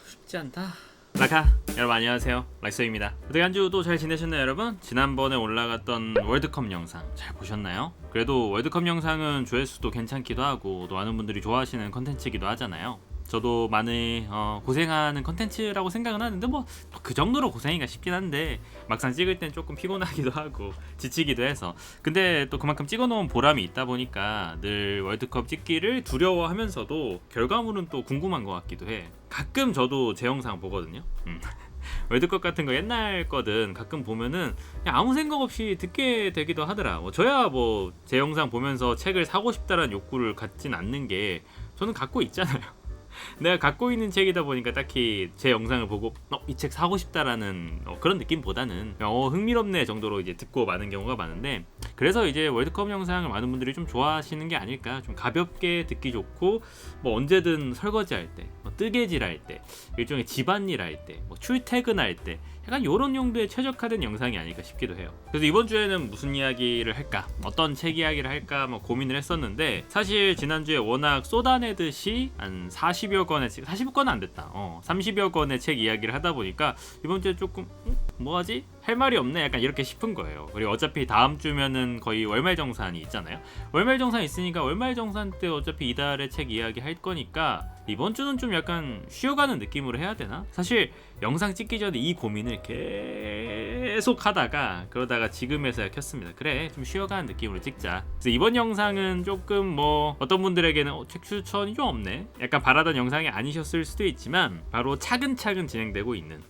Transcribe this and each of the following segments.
쉽지 않다. 라카 여러분 안녕하세요, 락서입니다. 어떻게 한 주 또 잘 지내셨나요 여러분? 지난번에 올라갔던 월드컵 영상 잘 보셨나요? 그래도 월드컵 영상은 조회수도 괜찮기도 하고 또 많은 분들이 좋아하시는 컨텐츠이기도 하잖아요. 저도 많이 고생하는 컨텐츠라고 생각은 하는데 뭐 그 정도로 고생이가 쉽긴 한데 막상 찍을 땐 조금 피곤하기도 하고 지치기도 해서, 근데 또 그만큼 찍어놓은 보람이 있다 보니까 늘 월드컵 찍기를 두려워하면서도 결과물은 또 궁금한 것 같기도 해. 가끔 저도 제 영상 보거든요. 월드컵 같은 거 옛날 거든 가끔 보면은 그냥 아무 생각 없이 듣게 되기도 하더라. 저야 뭐 제 영상 보면서 책을 사고 싶다라는 욕구를 갖진 않는 게 저는 갖고 있잖아요. 내가 갖고 있는 책이다 보니까 딱히 제 영상을 보고 이 책 사고 싶다라는 그런 느낌보다는 흥미롭네 정도로 이제 듣고 마는 경우가 많은데, 그래서 이제 월드컵 영상을 많은 분들이 좀 좋아하시는 게 아닐까. 좀 가볍게 듣기 좋고 뭐 언제든 설거지할 때, 뜨개질할 때, 일종의 집안일 할 때, 출퇴근할 때 약간 이런 용도에 최적화된 영상이 아닐까 싶기도 해요. 그래서 이번 주에는 무슨 이야기를 할까, 어떤 책 이야기를 할까 고민을 했었는데, 사실 지난주에 워낙 쏟아내듯이 한 40여 권의 책, 40권은 안 됐다. 30여 권의 책 이야기를 하다 보니까 이번 주에 조금 뭐하지? 할 말이 없네 약간 이렇게 싶은 거예요. 그리고 어차피 다음 주면은 거의 월말정산이 있잖아요. 월말정산 있으니까 월말정산 때 어차피 이달의 책 이야기 할 거니까 이번 주는 좀 약간 쉬어가는 느낌으로 해야 되나? 사실 영상 찍기 전에 이 고민을 계속 하다가 그러다가 지금에서야 켰습니다. 그래, 좀 쉬어가는 느낌으로 찍자. 그래서 이번 영상은 조금 뭐 어떤 분들에게는 책 추천이 좀 없네 약간 바라던 영상이 아니셨을 수도 있지만, 바로 차근차근 진행되고 있는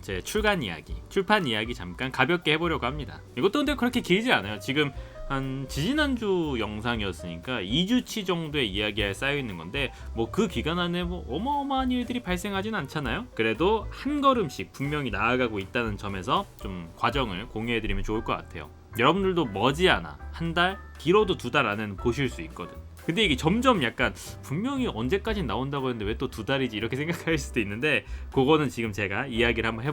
제 출간 이야기, 출판 이야기 잠깐 가볍게 해보려고 합니다. 이것도 근데 그렇게 길지 않아요. 지금 한 지지난주 영상이었으니까 2주치 정도의 이야기가 쌓여있는 건데 뭐 그 기간 안에 뭐 어마어마한 일들이 발생하진 않잖아요. 그래도 한 걸음씩 분명히 나아가고 있다는 점에서 좀 과정을 공유해드리면 좋을 것 같아요. 여러분들도 머지않아 한 달, 길어도 2달 안에는 보실 수 있거든. 근데 이게 점점 약간 분명히 언제까지 나온다고 했는데 왜 또 2달이지 이렇게 생각할 수도 있는데, 그거는 지금 제가 이야기를 한번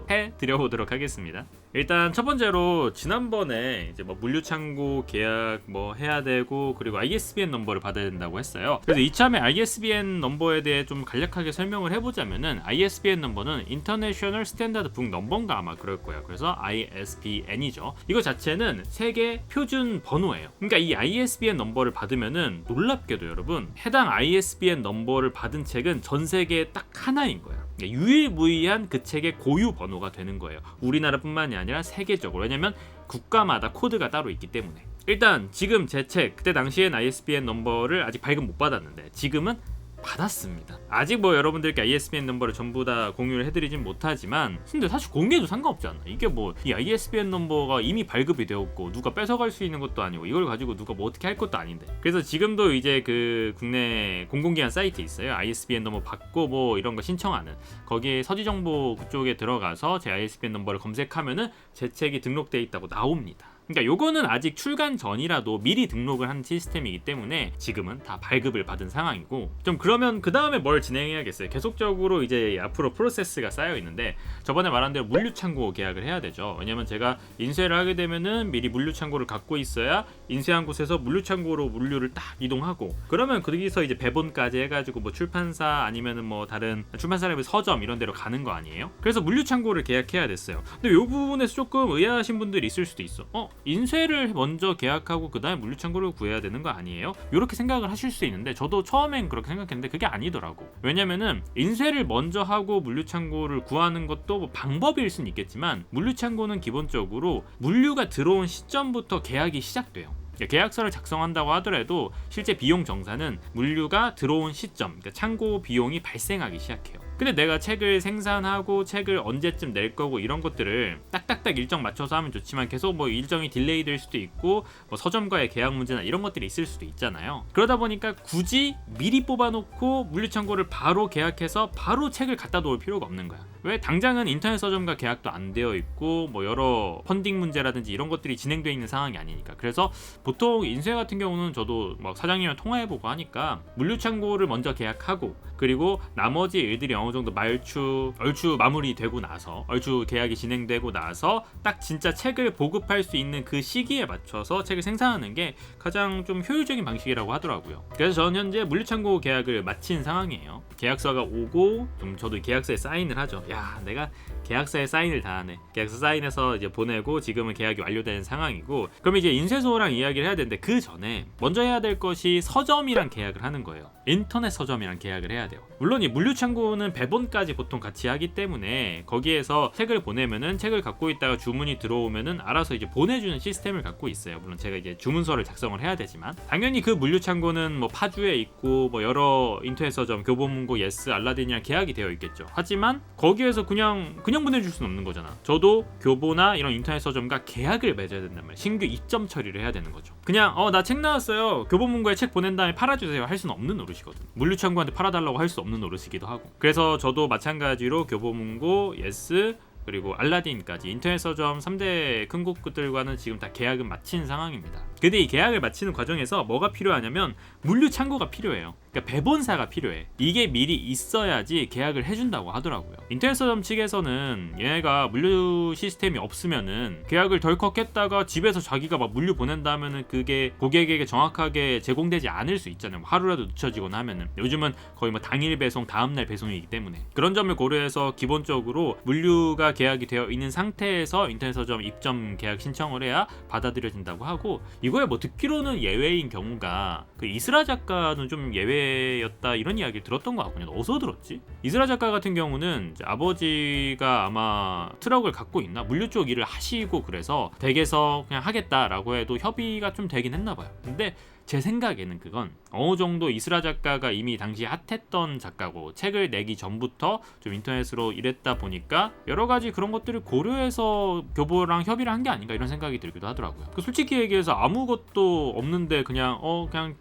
해드려보도록 하겠습니다. 일단 첫 번째로 지난번에 이제 물류창고 계약 해야 되고, 그리고 ISBN 넘버를 받아야 된다고 했어요. 그래서 이참에 ISBN 넘버에 대해 좀 간략하게 설명을 해보자면은, ISBN 넘버는 International Standard Book Number인가 아마 그럴 거예요. 그래서 ISBN이죠. 이거 자체는 세계 표준 번호예요. 그러니까 이 ISBN 넘버를 받으면은 놀랍게도 여러분, 해당 ISBN 넘버를 받은 책은 전 세계에 딱 하나인 거예요. 유일무이한 그 책의 고유 번호가 되는 거예요. 우리나라뿐만이 아니라 세계적으로. 왜냐면 국가마다 코드가 따로 있기 때문에. 일단 지금 제 책, 그때 당시엔 ISBN 넘버를 아직 발급 못 받았는데 지금은 받았습니다. 아직 여러분들께 ISBN 넘버를 전부 다 공유를 해드리진 못하지만, 근데 사실 공개해도 상관없지 않나? 이게 이 ISBN 넘버가 이미 발급이 되었고 누가 뺏어갈 수 있는 것도 아니고 이걸 가지고 누가 어떻게 할 것도 아닌데. 그래서 지금도 이제 그 국내 공공기관 사이트 있어요. ISBN 넘버 받고 이런 거 신청하는, 거기에 서지정보 그쪽에 들어가서 제 ISBN 넘버를 검색하면은 제 책이 등록되어 있다고 나옵니다. 그러니까 요거는 아직 출간 전이라도 미리 등록을 한 시스템이기 때문에 지금은 다 발급을 받은 상황이고, 좀 그러면 그 다음에 뭘 진행해야겠어요. 계속적으로 이제 앞으로 프로세스가 쌓여 있는데, 저번에 말한 대로 물류창고 계약을 해야 되죠. 왜냐면 제가 인쇄를 하게 되면은 미리 물류창고를 갖고 있어야 인쇄한 곳에서 물류창고로 물류를 딱 이동하고, 그러면 거기서 이제 배본까지 해가지고 출판사 아니면은 다른 출판사라면 서점 이런 데로 가는 거 아니에요? 그래서 물류창고를 계약해야 됐어요. 근데 요 부분에서 조금 의아하신 분들이 있을 수도 있어. 인쇄를 먼저 계약하고 그 다음에 물류창고를 구해야 되는 거 아니에요? 이렇게 생각을 하실 수 있는데, 저도 처음엔 그렇게 생각했는데 그게 아니더라고. 왜냐면은 인쇄를 먼저 하고 물류창고를 구하는 것도 방법일 수는 있겠지만, 물류창고는 기본적으로 물류가 들어온 시점부터 계약이 시작돼요. 계약서를 작성한다고 하더라도 실제 비용 정산은 물류가 들어온 시점, 그러니까 창고 비용이 발생하기 시작해요. 근데 내가 책을 생산하고 책을 언제쯤 낼 거고 이런 것들을 딱딱딱 일정 맞춰서 하면 좋지만 계속 일정이 딜레이 될 수도 있고 서점과의 계약 문제나 이런 것들이 있을 수도 있잖아요. 그러다 보니까 굳이 미리 뽑아놓고 물류창고를 바로 계약해서 바로 책을 갖다 놓을 필요가 없는 거야. 왜 당장은 인터넷 서점과 계약도 안 되어 있고 뭐 여러 펀딩 문제라든지 이런 것들이 진행되어 있는 상황이 아니니까. 그래서 보통 인쇄 같은 경우는 저도 막 사장님이랑 통화해보고 하니까 물류 창고를 먼저 계약하고, 그리고 나머지 일들이 어느 정도 얼추 마무리되고 나서, 얼추 계약이 진행되고 나서 딱 진짜 책을 보급할 수 있는 그 시기에 맞춰서 책을 생산하는 게 가장 좀 효율적인 방식이라고 하더라고요. 그래서 저는 현재 물류 창고 계약을 마친 상황이에요. 계약서가 오고 저도 계약서에 사인을 하죠. 야, 내가 계약서에 사인을 다 하네. 계약서 사인해서 이제 보내고 지금은 계약이 완료된 상황이고, 그럼 이제 인쇄소랑 이야기를 해야 되는데 그 전에 먼저 해야 될 것이 서점이랑 계약을 하는 거예요. 인터넷 서점이랑 계약을 해야 돼요. 물론 이 물류 창고는 배본까지 보통 같이 하기 때문에 거기에서 책을 보내면은 책을 갖고 있다가 주문이 들어오면은 알아서 이제 보내주는 시스템을 갖고 있어요. 물론 제가 이제 주문서를 작성을 해야 되지만, 당연히 그 물류 창고는 뭐 파주에 있고 뭐 여러 인터넷 서점, 교보문고, 예스, 알라딘이랑 계약이 되어 있겠죠. 하지만 거기에서 그냥 보내줄 수는 없는 거잖아. 저도 교보나 이런 인터넷 서점과 계약을 맺어야 된단 말이야. 신규 입점 처리를 해야 되는 거죠. 그냥 나 책 나왔어요, 교보문고에 책 보낸 다음에 팔아주세요 할 수는 없는 노릇이거든. 물류창고한테 팔아달라고 할 수 없는 노릇이기도 하고. 그래서 저도 마찬가지로 교보문고, 예스, 그리고 알라딘까지 인터넷 서점 3대 큰 곳들과는 지금 다 계약은 마친 상황입니다. 근데 이 계약을 마치는 과정에서 뭐가 필요하냐면 물류 창고가 필요해요. 그러니까 배본사가 필요해. 이게 미리 있어야지 계약을 해준다고 하더라고요. 인터넷 서점 측에서는 얘네가 물류 시스템이 없으면은 계약을 덜컥 했다가 집에서 자기가 막 물류 보낸다 하면은 그게 고객에게 정확하게 제공되지 않을 수 있잖아요. 하루라도 늦춰지거나 하면은. 요즘은 거의 뭐 당일 배송, 다음날 배송이기 때문에 그런 점을 고려해서 기본적으로 물류가 계약이 되어 있는 상태에서 인터넷 서점 입점 계약 신청을 해야 받아들여진다고 하고, 이거에 뭐 듣기로는 예외인 경우가 그 이스라 작가는 좀 예외였다 이런 이야기를 들었던 것 같거든요. 어디서 들었지? 이스라 작가 같은 경우는 이제 아버지가 아마 트럭을 갖고 있나 물류 쪽 일을 하시고, 그래서 댁에서 그냥 하겠다라고 해도 협의가 좀 되긴 했나 봐요. 근데 제 생각에는 그건 어느 정도 이스라 작가가 이미 당시 핫했던 작가고 책을 내기 전부터 좀 인터넷으로 일했다 보니까 여러 가지 그런 것들을 고려해서 교보랑 협의를 한 게 아닌가 이런 생각이 들기도 하더라고요. 솔직히 얘기해서 아무것도 없는데 그냥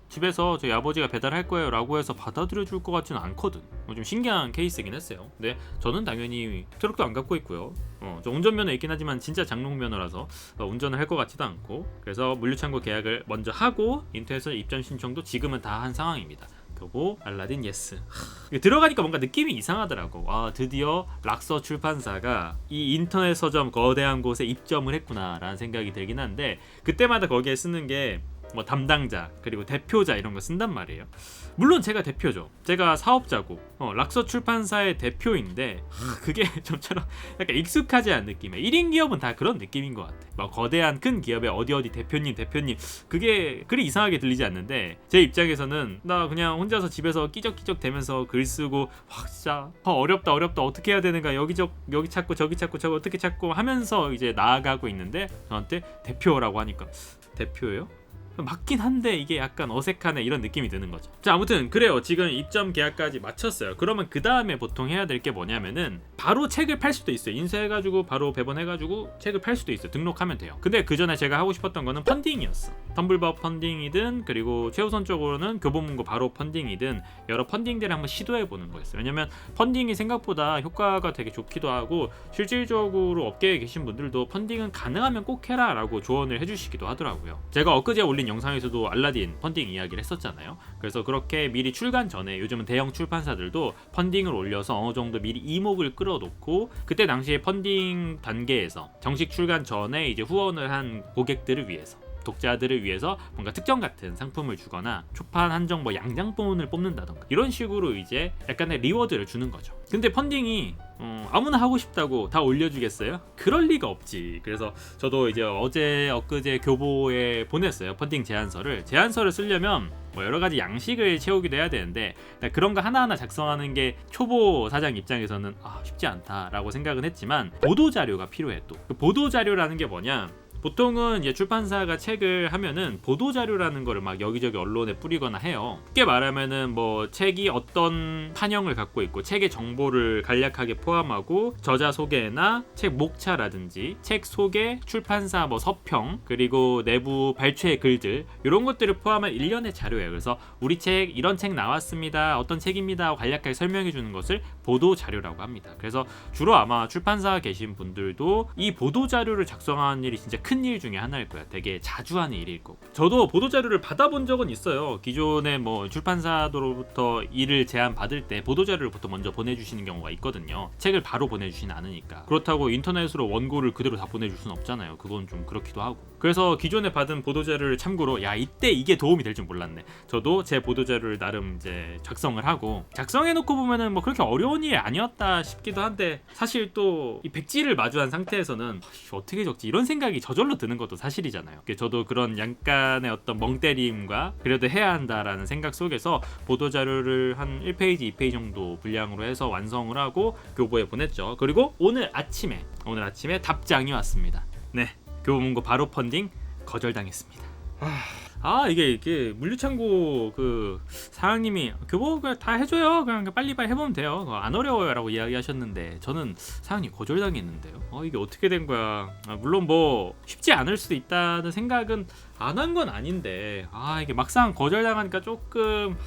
집에서 저희 아버지가 배달할 거예요 라고 해서 받아들여 줄 것 같지는 않거든. 좀 신기한 케이스이긴 했어요. 근데 저는 당연히 트럭도 안 갖고 있고요. 저 운전면허 있긴 하지만 진짜 장롱면허라서 운전을 할 것 같지도 않고, 그래서 물류창고 계약을 먼저 하고 인터넷 입점 신청도 지금은 다 한 상황입니다. 교보, 알라딘, 예스. 들어가니까 뭔가 느낌이 이상하더라고. 드디어 락서 출판사가 이 인터넷 서점 거대한 곳에 입점을 했구나 라는 생각이 들긴 한데, 그때마다 거기에 쓰는 게 뭐 담당자 그리고 대표자 이런 거 쓴단 말이에요. 물론 제가 대표죠. 제가 사업자고 락서 출판사의 대표인데 그게 좀처럼 약간 익숙하지 않은 느낌이에요. 1인 기업은 다 그런 느낌인 것 같아. 막 거대한 큰 기업의 어디 대표님 그게 그리 이상하게 들리지 않는데, 제 입장에서는 나 그냥 혼자서 집에서 끼적끼적 대면서 글 쓰고 진짜 어렵다 어떻게 해야 되는가, 여기 찾고 저기 찾고 저거 어떻게 찾고 하면서 이제 나아가고 있는데 저한테 대표라고 하니까 대표예요? 맞긴 한데 이게 약간 어색하네 이런 느낌이 드는 거죠. 자, 아무튼 그래요. 지금 입점 계약까지 마쳤어요. 그러면 그 다음에 보통 해야 될 게 뭐냐면은 바로 책을 팔 수도 있어요. 인쇄해가지고 바로 배본해가지고 책을 팔 수도 있어요. 등록하면 돼요. 근데 그 전에 제가 하고 싶었던 거는 펀딩이었어. 텀블벅 펀딩이든 그리고 최우선적으로는 교보문고 바로 펀딩이든 여러 펀딩들을 한번 시도해보는 거였어요. 왜냐면 펀딩이 생각보다 효과가 되게 좋기도 하고, 실질적으로 업계에 계신 분들도 펀딩은 가능하면 꼭 해라 라고 조언을 해주시기도 하더라고요. 제가 엊그제 올린 영상에서도 알라딘 펀딩 이야기를 했었잖아요. 그래서 그렇게 미리 출간 전에 요즘은 대형 출판사들도 펀딩을 올려서 어느 정도 미리 이목을 끌어놓고, 그때 당시에 펀딩 단계에서 정식 출간 전에 이제 후원을 한 고객들을 위해서, 독자들을 위해서 뭔가 특정 같은 상품을 주거나 초판 한정 뭐 양장본을 뽑는다던가 이런 식으로 이제 약간의 리워드를 주는 거죠. 근데 펀딩이 아무나 하고 싶다고 다 올려주겠어요? 그럴 리가 없지. 그래서 저도 이제 엊그제 교보에 보냈어요. 펀딩 제안서를 쓰려면 뭐 여러 가지 양식을 채우기도 해야 되는데, 그런 거 하나하나 작성하는 게 초보 사장 입장에서는 쉽지 않다라고 생각은 했지만 보도 자료가 필요해. 또 그 보도 자료라는 게 뭐냐, 보통은 이제 출판사가 책을 하면은 보도자료라는 거를 막 여기저기 언론에 뿌리거나 해요. 쉽게 말하면은 뭐 책이 어떤 판형을 갖고 있고 책의 정보를 간략하게 포함하고 저자 소개나 책 목차라든지 책 소개, 출판사 뭐 서평, 그리고 내부 발췌 글들 이런 것들을 포함한 일련의 자료예요. 그래서 우리 책 이런 책 나왔습니다. 어떤 책입니다 하고 간략하게 설명해 주는 것을 보도자료라고 합니다. 그래서 주로 아마 출판사 계신 분들도 이 보도자료를 작성하는 일이 진짜 큰 일 중에 하나일 거야. 되게 자주 하는 일일 거고. 저도 보도자료를 받아본 적은 있어요. 기존에 뭐 출판사로부터 일을 제안 받을 때 보도자료를 보통 먼저 보내주시는 경우가 있거든요. 책을 바로 보내주시진 않으니까. 그렇다고 인터넷으로 원고를 그대로 다 보내줄 수는 없잖아요. 그건 좀 그렇기도 하고. 그래서 기존에 받은 보도자료를 참고로 야 이때 이게 도움이 될 줄 몰랐네. 저도 제 보도자료를 나름 이제 작성을 하고 작성해놓고 보면은 뭐 그렇게 어려운 일이 아니었다 싶기도 한데 사실 또 이 백지를 마주한 상태에서는 어떻게 적지 이런 생각이 저절로 드는 것도 사실이잖아요. 저도 그런 약간의 어떤 멍때림과 그래도 해야 한다라는 생각 속에서 보도자료를 한 1페이지, 2페이지 정도 분량으로 해서 완성을 하고 교보에 보냈죠. 그리고 오늘 아침에 답장이 왔습니다. 네, 교보문고 바로 펀딩 거절당했습니다. 이게 물류창고 그 사장님이 교보가 다 해줘요. 그냥 빨리빨리 해보면 돼요. 안 어려워요라고 이야기하셨는데 저는 사장님 거절당했는데요. 이게 어떻게 된 거야? 물론 뭐 쉽지 않을 수도 있다는 생각은 안 한 건 아닌데 이게 막상 거절당하니까 조금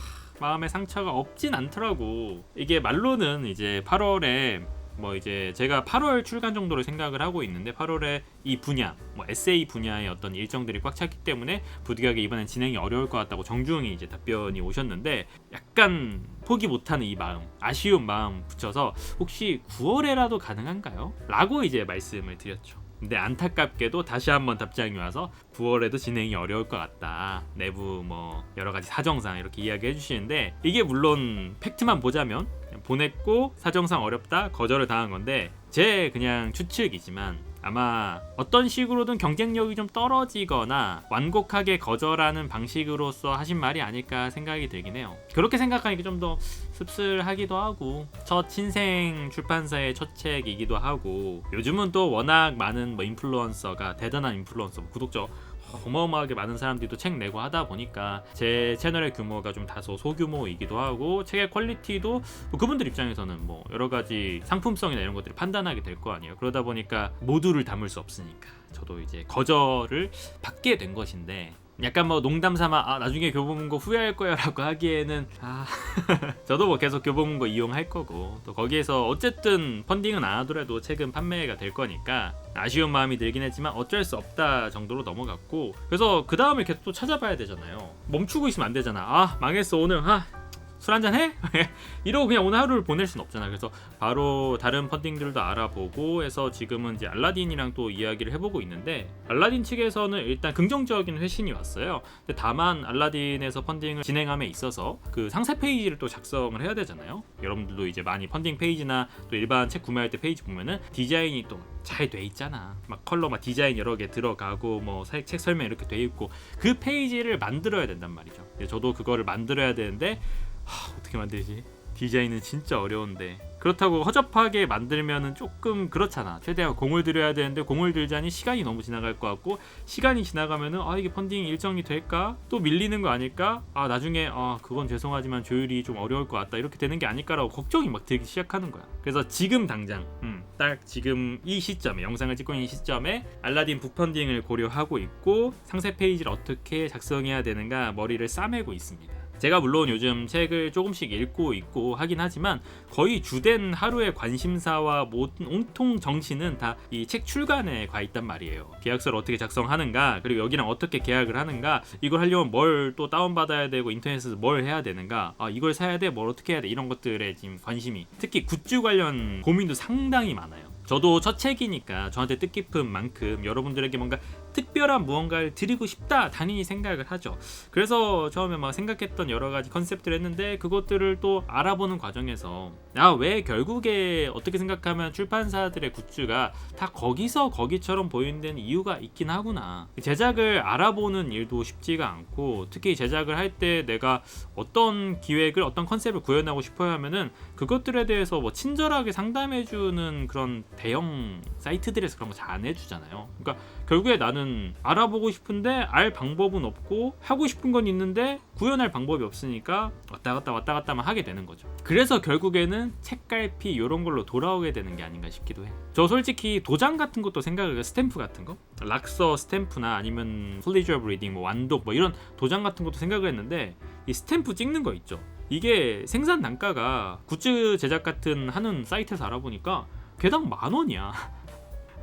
마음의 상처가 없진 않더라고. 이게 말로는 이제 8월에 뭐 이제 제가 8월 출간 정도로 생각을 하고 있는데 8월에 이 분야 뭐 에세이 분야의 어떤 일정들이 꽉 찼기 때문에 부득이하게 이번엔 진행이 어려울 것 같다고 정중히 이제 답변이 오셨는데 약간 포기 못하는 이 마음, 아쉬운 마음 붙여서 혹시 9월에라도 가능한가요? 라고 이제 말씀을 드렸죠. 근데 안타깝게도 다시 한번 답장이 와서 9월에도 진행이 어려울 것 같다. 내부 뭐 여러 가지 사정상 이렇게 이야기해 주시는데 이게 물론 팩트만 보자면 보냈고 사정상 어렵다 거절을 당한 건데 제 그냥 추측이지만 아마 어떤 식으로든 경쟁력이 좀 떨어지거나 완곡하게 거절하는 방식으로서 하신 말이 아닐까 생각이 들긴 해요. 그렇게 생각하니까 좀 더 씁쓸하기도 하고 첫 신생 출판사의 첫 책이기도 하고 요즘은 또 워낙 많은 뭐 인플루언서가 대단한 인플루언서 구독자 어마어마하게 많은 사람들이 또 책 내고 하다 보니까 제 채널의 규모가 좀 다소 소규모이기도 하고 책의 퀄리티도 뭐 그분들 입장에서는 뭐 여러 가지 상품성이나 이런 것들을 판단하게 될 거 아니에요. 그러다 보니까 모두를 담을 수 없으니까 저도 이제 거절을 받게 된 것인데 약간 뭐 농담 삼아 나중에 교보문고 후회할 거야 라고 하기에는 저도 뭐 계속 교보문고 이용할 거고 또 거기에서 어쨌든 펀딩은 안 하더라도 책은 판매가 될 거니까 아쉬운 마음이 들긴 했지만 어쩔 수 없다 정도로 넘어갔고 그래서 그 다음에 계속 또 찾아봐야 되잖아요. 멈추고 있으면 안 되잖아. 망했어 오늘 술 한잔 해? 이러고 그냥 오늘 하루를 보낼 순 없잖아. 그래서 바로 다른 펀딩들도 알아보고 해서 지금은 이제 알라딘이랑 또 이야기를 해보고 있는데 알라딘 측에서는 일단 긍정적인 회신이 왔어요. 근데 다만 알라딘에서 펀딩을 진행함에 있어서 그 상세 페이지를 또 작성을 해야 되잖아요. 여러분들도 이제 많이 펀딩 페이지나 또 일반 책 구매할 때 페이지 보면은 디자인이 또 잘 돼 있잖아. 막 컬러 막 디자인 여러 개 들어가고 뭐 책 설명 이렇게 돼 있고 그 페이지를 만들어야 된단 말이죠. 저도 그거를 만들어야 되는데 어떻게 만들지? 디자인은 진짜 어려운데 그렇다고 허접하게 만들면은 조금 그렇잖아. 최대한 공을 들여야 되는데 공을 들자니 시간이 너무 지나갈 것 같고 시간이 지나가면은 이게 펀딩 일정이 될까? 또 밀리는 거 아닐까? 나중에 그건 죄송하지만 조율이 좀 어려울 것 같다 이렇게 되는 게 아닐까라고 걱정이 막 들기 시작하는 거야. 그래서 지금 당장 딱 지금 이 시점에 영상을 찍고 있는 시점에 알라딘 북펀딩을 고려하고 있고 상세 페이지를 어떻게 작성해야 되는가 머리를 싸매고 있습니다. 제가 물론 요즘 책을 조금씩 읽고 있고 하긴 하지만 거의 주된 하루의 관심사와 온통 정신은 다 이 책 출간에 가 있단 말이에요. 계약서를 어떻게 작성하는가, 그리고 여기랑 어떻게 계약을 하는가, 이걸 하려면 뭘 또 다운받아야 되고 인터넷에서 뭘 해야 되는가, 이걸 사야 돼, 뭘 어떻게 해야 돼, 이런 것들에 지금 관심이, 특히 굿즈 관련 고민도 상당히 많아요. 저도 첫 책이니까 저한테 뜻깊은 만큼 여러분들에게 뭔가 특별한 무언가를 드리고 싶다 당연히 생각을 하죠. 그래서 처음에 막 생각했던 여러 가지 컨셉들을 했는데 그것들을 또 알아보는 과정에서 왜 결국에 어떻게 생각하면 출판사들의 굿즈가 다 거기서 거기처럼 보이는 데는 이유가 있긴 하구나. 제작을 알아보는 일도 쉽지가 않고 특히 제작을 할 때 내가 어떤 기획을 어떤 컨셉을 구현하고 싶어야 하면은 그것들에 대해서 뭐 친절하게 상담해주는 그런 대형 사이트들에서 그런 거 잘 안 해주잖아요. 그러니까 결국에 나는 나는 알아보고 싶은데 알 방법은 없고 하고 싶은 건 있는데 구현할 방법이 없으니까 왔다 갔다만 하게 되는 거죠. 그래서 결국에는 책갈피 이런 걸로 돌아오게 되는 게 아닌가 싶기도 해. 저 솔직히 도장 같은 것도 생각을 해요. 스탬프 같은 거, 락서 스탬프나 아니면 플리저 오브 리딩, 뭐 완독, 뭐 이런 도장 같은 것도 생각을 했는데 이 스탬프 찍는 거 있죠. 이게 생산 단가가 굿즈 제작 같은 하는 사이트에서 알아보니까 개당 10,000원이야.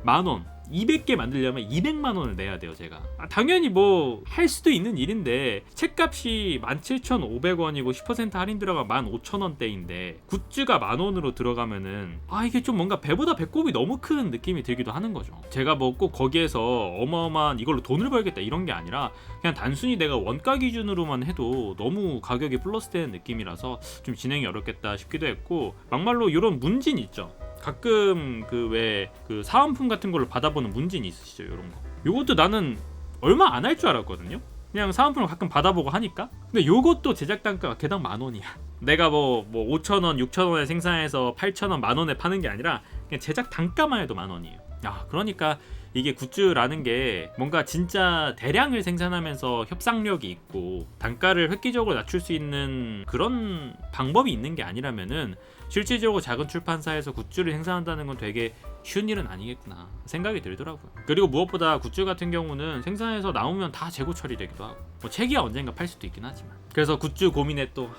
10,000원. 200개 만들려면 200만 원을 내야 돼요, 제가. 당연히 뭐 할 수도 있는 일인데 책값이 17,500원이고 10% 할인 들어가 15,000원대인데 굿즈가 10,000원으로 들어가면은 이게 좀 뭔가 배보다 배꼽이 너무 큰 느낌이 들기도 하는 거죠. 제가 뭐 꼭 거기에서 어마어마한 이걸로 돈을 벌겠다 이런 게 아니라 그냥 단순히 내가 원가 기준으로만 해도 너무 가격이 플러스되는 느낌이라서 좀 진행이 어렵겠다 싶기도 했고, 막말로 이런 문진 있죠. 가끔 그 사은품 같은 걸로 받아보는 문진이 있으시죠, 이런 거. 요것도 나는 얼마 안 할 줄 알았거든요. 그냥 사은품을 가끔 받아보고 하니까. 근데 요것도 제작 단가가 개당 10,000원이야. 내가 뭐 5,000원, 6,000원에 생산해서 8,000원, 10,000원에 파는 게 아니라 그냥 제작 단가만 해도 10,000원이에요. 그러니까 이게 굿즈라는 게 뭔가 진짜 대량을 생산하면서 협상력이 있고 단가를 획기적으로 낮출 수 있는 그런 방법이 있는 게 아니라면은 실질적으로 작은 출판사에서 굿즈를 생산한다는 건 되게 쉬운 일은 아니겠구나 생각이 들더라고요. 그리고 무엇보다 굿즈 같은 경우는 생산해서 나오면 다 재고 처리되기도 하고, 뭐 책이야 언젠가 팔 수도 있긴 하지만, 그래서 굿즈 고민에 또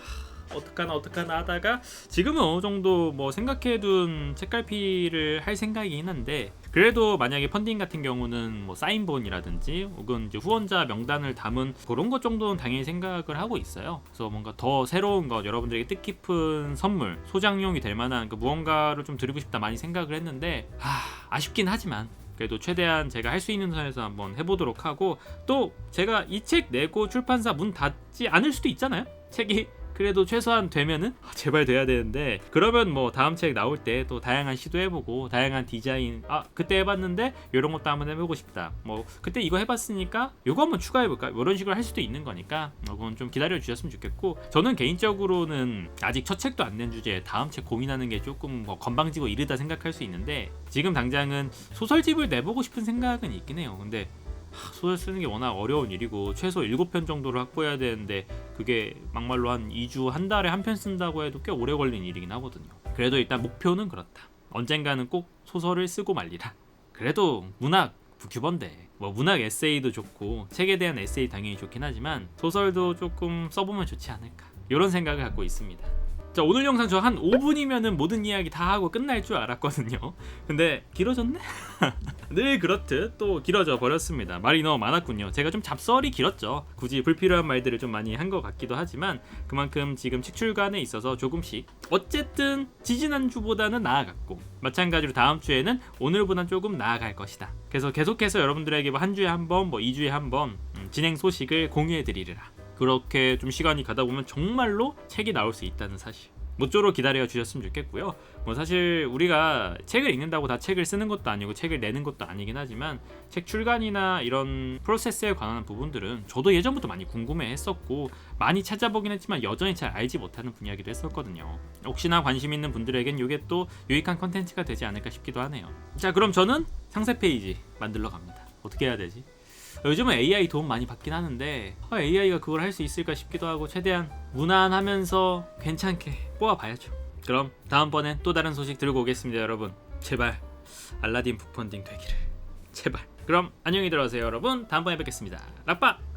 어떡하나 하다가 지금은 어느 정도 뭐 생각해둔 책갈피를 할 생각이긴 한데, 그래도 만약에 펀딩 같은 경우는 뭐 사인본이라든지 혹은 이제 후원자 명단을 담은 그런 것 정도는 당연히 생각을 하고 있어요. 그래서 뭔가 더 새로운 것, 여러분들에게 뜻깊은 선물, 소장용이 될 만한 그 무언가를 좀 드리고 싶다 많이 생각을 했는데 아쉽긴 하지만 그래도 최대한 제가 할 수 있는 선에서 한번 해보도록 하고, 또 제가 이 책 내고 출판사 문 닫지 않을 수도 있잖아요. 책이 그래도 최소한 되면은 제발 돼야 되는데, 그러면 뭐 다음 책 나올 때 또 다양한 시도해보고 다양한 디자인 그때 해봤는데 이런 것도 한번 해보고 싶다, 뭐 그때 이거 해봤으니까 이거 한번 추가해볼까, 이런 식으로 할 수도 있는 거니까 그건 좀 기다려주셨으면 좋겠고, 저는 개인적으로는 아직 첫 책도 안 낸 주제에 다음 책 고민하는 게 조금 뭐 건방지고 이르다 생각할 수 있는데, 지금 당장은 소설집을 내보고 싶은 생각은 있긴 해요. 근데 소설 쓰는 게 워낙 어려운 일이고 최소 7편 정도를 확보해야 되는데 그게 막말로 한 2주, 한 달에 한 편 쓴다고 해도 꽤 오래 걸리는 일이긴 하거든요. 그래도 일단 목표는 그렇다. 언젠가는 꼭 소설을 쓰고 말리라. 그래도 문학 부큐번데 뭐 문학 에세이도 좋고 책에 대한 에세이 당연히 좋긴 하지만 소설도 조금 써보면 좋지 않을까, 이런 생각을 갖고 있습니다. 자, 오늘 영상 저 한 5분이면은 모든 이야기 다 하고 끝날 줄 알았거든요. 근데 길어졌네? 늘 그렇듯 또 길어져 버렸습니다. 말이 너무 많았군요. 제가 좀 잡설이 길었죠. 굳이 불필요한 말들을 좀 많이 한 것 같기도 하지만 그만큼 지금 책 출간에 있어서 조금씩 어쨌든 지지난주보다는 나아갔고, 마찬가지로 다음 주에는 오늘보단 조금 나아갈 것이다. 그래서 계속해서 여러분들에게 뭐 한 주에 한 번, 뭐 2주에 한 번 진행 소식을 공유해 드리리라. 그렇게 좀 시간이 가다 보면 정말로 책이 나올 수 있다는 사실 모쪼록 기다려 주셨으면 좋겠고요. 뭐 사실 우리가 책을 읽는다고 다 책을 쓰는 것도 아니고 책을 내는 것도 아니긴 하지만 책 출간이나 이런 프로세스에 관한 부분들은 저도 예전부터 많이 궁금해 했었고 많이 찾아보긴 했지만 여전히 잘 알지 못하는 분야이기도 했었거든요. 혹시나 관심 있는 분들에겐 이게 또 유익한 컨텐츠가 되지 않을까 싶기도 하네요. 자, 그럼 저는 상세 페이지 만들러 갑니다. 어떻게 해야 되지? 요즘은 AI 도움 많이 받긴 하는데 AI가 그걸 할 수 있을까 싶기도 하고 최대한 무난하면서 괜찮게 뽑아봐야죠. 그럼 다음번엔 또 다른 소식 들고 오겠습니다. 여러분 제발 알라딘 북펀딩 되기를 제발. 그럼 안녕히 들어가세요 여러분. 다음번에 뵙겠습니다. 락바.